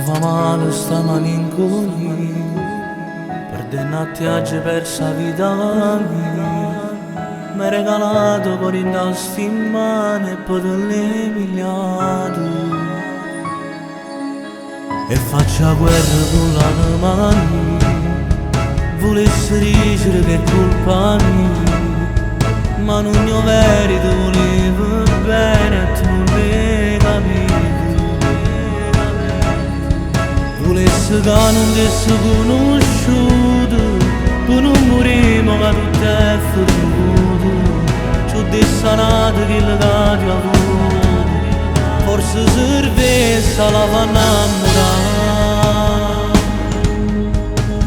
fa male sta malinconia, perdendo oggi persa vita mia. Mi hai regalato con indosti in mano e poi te l'hai pigliato. E faccio la guerra con la mano, volessi dicere che è colpa mia, ma non ne ho veri, tu volevi bene e tu non l'hai capito. Volessi che non ti sei conosciuto, tu non morimo che tutto è finito. Ci ho dissanato che le cadi a voi, forse servesse la fa innamorare.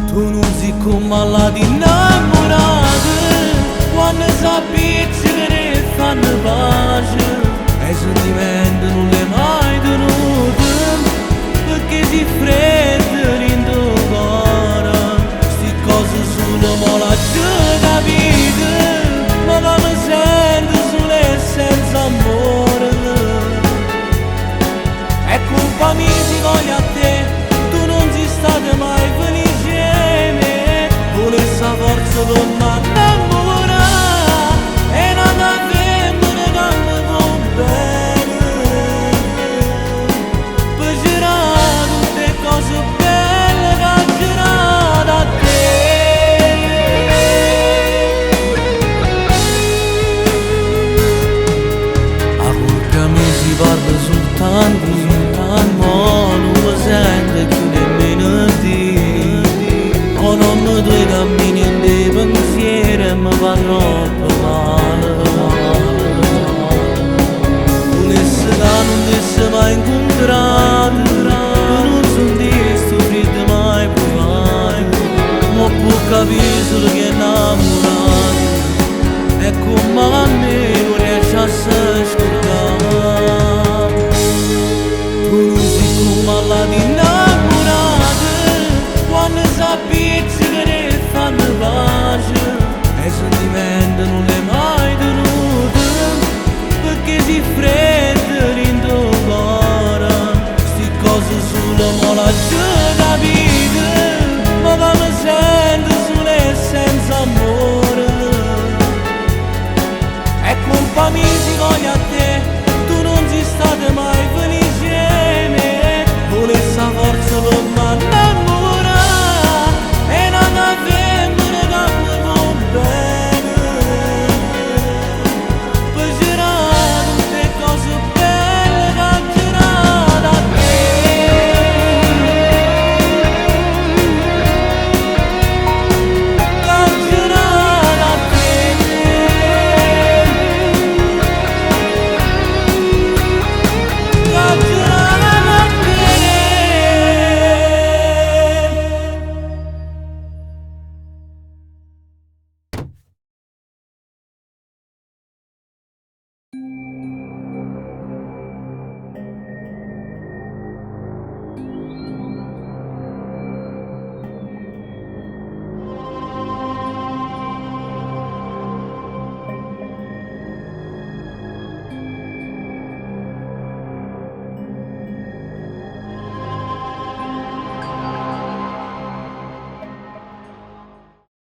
Tu non sei come alla di innamorata, quando sapessi che ne fanno pace, e i sentimenti non li hai mai tenuti, perché si freddo in tuo cuore. Sti cose solo mo la capite, ma non mi sento solo e senza amore. È colpa mia se voglio a te, tu non sei stata mai felice a me. Volessi la forza con me innamorare, e nata femmina che mi fa bene, per girare tutte cose belle che ha girato a te. A colpa mia si parla soltanto, ma non mi sento più nemmeno te. O non mi due cammini e dei pensieri e mi fa troppo male. Volessi che non ti sei mai incontrato, che non sono di sto freddo mai provato, ma può capire solo che è innamorato, e come a me non riesce a se scordare. Tu non sei come alla di innamorata, quando sapessi che ne fanno pace, e i sentimenti non li hai mai tenuti, perché si freddo in tuo cuore. Sti cose solo mo la